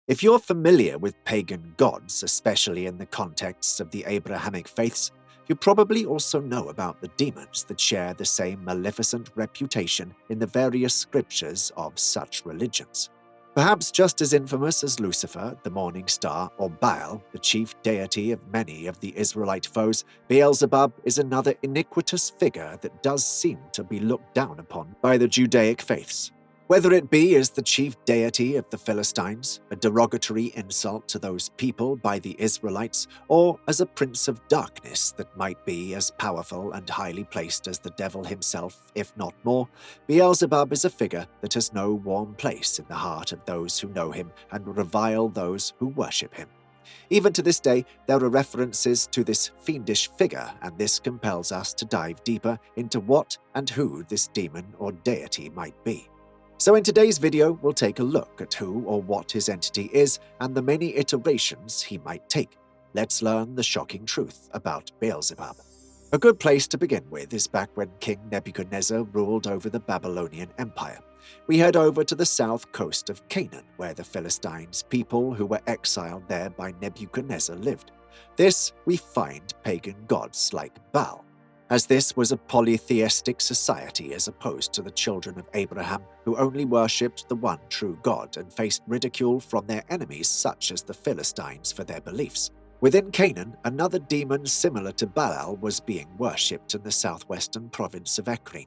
If you're familiar with pagan gods, especially in the contexts of the Abrahamic faiths, you probably also know about the demons that share the same maleficent reputation in the various scriptures of such religions. Perhaps just as infamous as Lucifer, the morning star, or Baal, the chief deity of many of the Israelite foes, Beelzebub is another iniquitous figure that does seem to be looked down upon by the Judaic faiths. Whether it be as the chief deity of the Philistines, a derogatory insult to those people by the Israelites, or as a prince of darkness that might be as powerful and highly placed as the devil himself, if not more, Beelzebub is a figure that has no warm place in the heart of those who know him and revile those who worship him. Even to this day, there are references to this fiendish figure, and this compels us to dive deeper into what and who this demon or deity might be. So in today's video, we'll take a look at who or what his entity is and the many iterations he might take. Let's learn the shocking truth about Beelzebub. A good place to begin with is back when King Nebuchadnezzar ruled over the Babylonian Empire. We head over to the south coast of Canaan, where the Philistines, people who were exiled there by Nebuchadnezzar, lived. This we find pagan gods like Baal, as this was a polytheistic society as opposed to the children of Abraham, who only worshipped the one true God and faced ridicule from their enemies such as the Philistines for their beliefs. Within Canaan, another demon similar to Baal was being worshipped in the southwestern province of Ekron.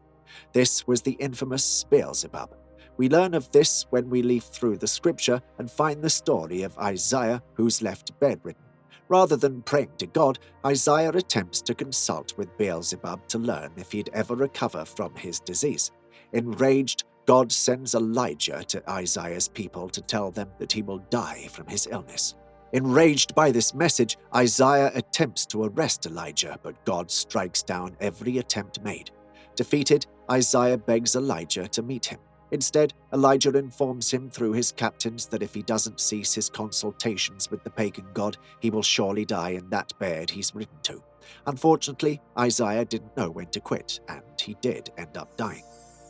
This was the infamous Beelzebub. We learn of this when we leaf through the scripture and find the story of Isaiah, who's left bedridden. Rather than praying to God, Isaiah attempts to consult with Beelzebub to learn if he'd ever recover from his disease. Enraged, God sends Elijah to Isaiah's people to tell them that he will die from his illness. Enraged by this message, Isaiah attempts to arrest Elijah, but God strikes down every attempt made. Defeated, Isaiah begs Elijah to meet him. Instead, Elijah informs him through his captains that if he doesn't cease his consultations with the pagan god, he will surely die in that bed he's ridden to. Unfortunately, Isaiah didn't know when to quit, and he did end up dying.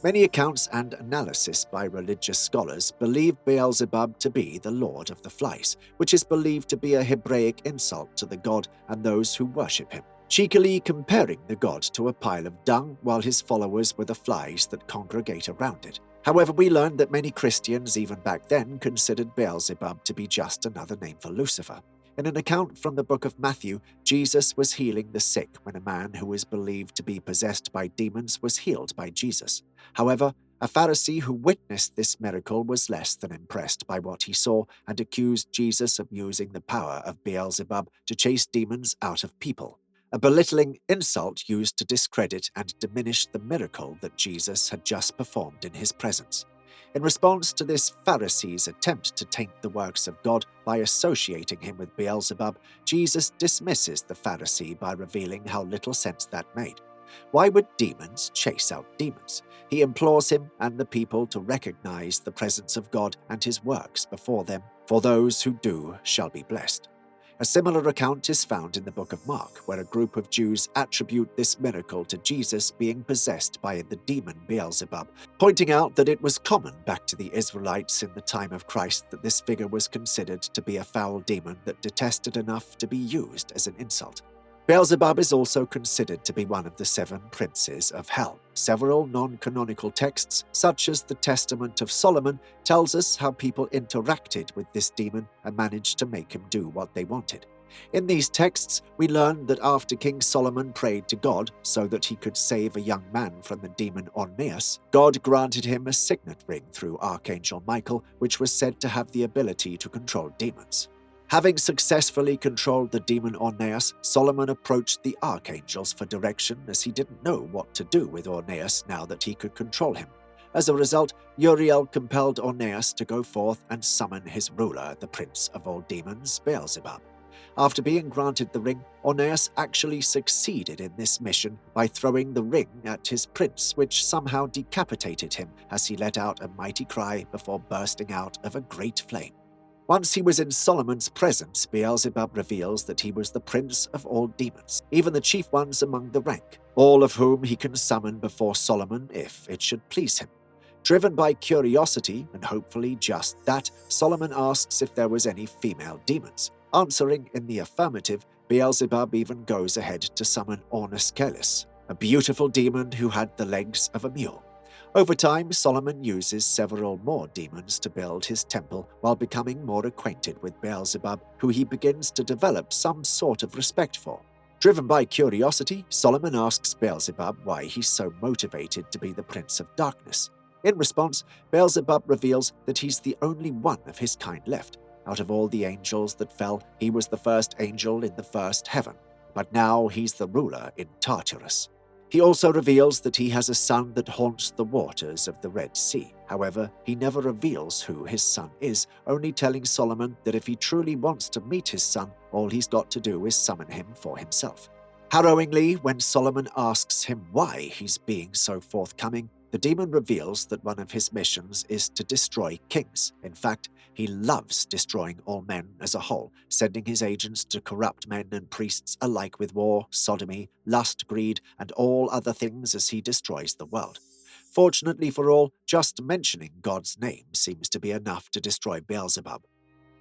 Many accounts and analysis by religious scholars believe Beelzebub to be the Lord of the Flies, which is believed to be a Hebraic insult to the god and those who worship him, cheekily comparing the god to a pile of dung while his followers were the flies that congregate around it. However, we learned that many Christians even back then considered Beelzebub to be just another name for Lucifer. In an account from the book of Matthew, Jesus was healing the sick when a man who was believed to be possessed by demons was healed by Jesus. However, a Pharisee who witnessed this miracle was less than impressed by what he saw and accused Jesus of using the power of Beelzebub to chase demons out of people, a belittling insult used to discredit and diminish the miracle that Jesus had just performed in his presence. In response to this Pharisee's attempt to taint the works of God by associating him with Beelzebub, Jesus dismisses the Pharisee by revealing how little sense that made. Why would demons chase out demons? He implores him and the people to recognize the presence of God and his works before them, for those who do shall be blessed. A similar account is found in the book of Mark, where a group of Jews attribute this miracle to Jesus being possessed by the demon Beelzebub, pointing out that it was common back to the Israelites in the time of Christ that this figure was considered to be a foul demon that detested enough to be used as an insult. Beelzebub is also considered to be one of the 7 princes of hell. Several non-canonical texts, such as the Testament of Solomon, tells us how people interacted with this demon and managed to make him do what they wanted. In these texts, we learn that after King Solomon prayed to God so that he could save a young man from the demon Orneas, God granted him a signet ring through Archangel Michael, which was said to have the ability to control demons. Having successfully controlled the demon Orneas, Solomon approached the archangels for direction as he didn't know what to do with Orneas now that he could control him. As a result, Uriel compelled Orneas to go forth and summon his ruler, the prince of all demons, Beelzebub. After being granted the ring, Orneas actually succeeded in this mission by throwing the ring at his prince, which somehow decapitated him as he let out a mighty cry before bursting out of a great flame. Once he was in Solomon's presence, Beelzebub reveals that he was the prince of all demons, even the chief ones among the rank, all of whom he can summon before Solomon if it should please him. Driven by curiosity, and hopefully just that, Solomon asks if there was any female demons. Answering in the affirmative, Beelzebub even goes ahead to summon Orniskelis, a beautiful demon who had the legs of a mule. Over time, Solomon uses several more demons to build his temple while becoming more acquainted with Beelzebub, who he begins to develop some sort of respect for. Driven by curiosity, Solomon asks Beelzebub why he's so motivated to be the Prince of Darkness. In response, Beelzebub reveals that he's the only one of his kind left. Out of all the angels that fell, he was the first angel in the first heaven, but now he's the ruler in Tartarus. He also reveals that he has a son that haunts the waters of the Red Sea. However, he never reveals who his son is, only telling Solomon that if he truly wants to meet his son, all he's got to do is summon him for himself. Harrowingly, when Solomon asks him why he's being so forthcoming, the demon reveals that one of his missions is to destroy kings. In fact, he loves destroying all men as a whole, sending his agents to corrupt men and priests alike with war, sodomy, lust, greed, and all other things as he destroys the world. Fortunately for all, just mentioning God's name seems to be enough to destroy Beelzebub.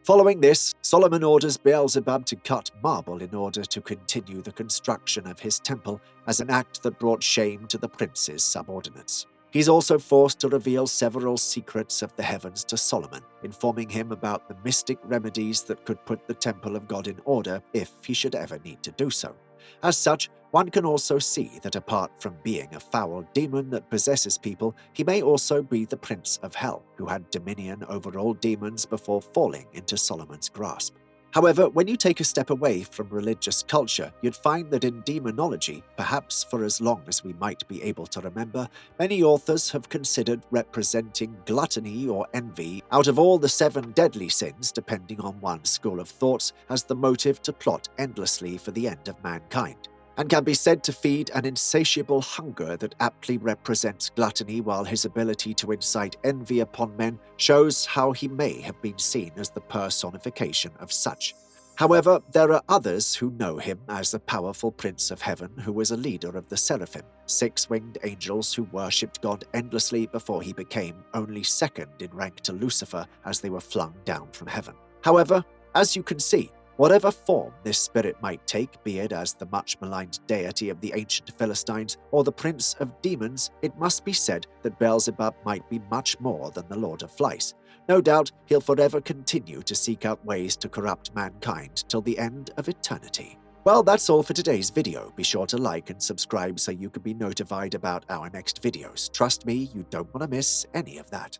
Following this, Solomon orders Beelzebub to cut marble in order to continue the construction of his temple as an act that brought shame to the prince's subordinates. He's also forced to reveal several secrets of the heavens to Solomon, informing him about the mystic remedies that could put the temple of God in order if he should ever need to do so. As such, one can also see that apart from being a foul demon that possesses people, he may also be the prince of hell, who had dominion over all demons before falling into Solomon's grasp. However, when you take a step away from religious culture, you'd find that in demonology, perhaps for as long as we might be able to remember, many authors have considered representing gluttony or envy out of all the 7 deadly sins, depending on one school of thoughts, as the motive to plot endlessly for the end of mankind, and can be said to feed an insatiable hunger that aptly represents gluttony, while his ability to incite envy upon men shows how he may have been seen as the personification of such. However, there are others who know him as the powerful Prince of Heaven who was a leader of the Seraphim, 6-winged angels who worshipped God endlessly before he became only second in rank to Lucifer as they were flung down from heaven. However, as you can see, whatever form this spirit might take, be it as the much-maligned deity of the ancient Philistines or the prince of demons, it must be said that Beelzebub might be much more than the Lord of Flies. No doubt he'll forever continue to seek out ways to corrupt mankind till the end of eternity. Well, that's all for today's video. Be sure to like and subscribe so you can be notified about our next videos. Trust me, you don't want to miss any of that.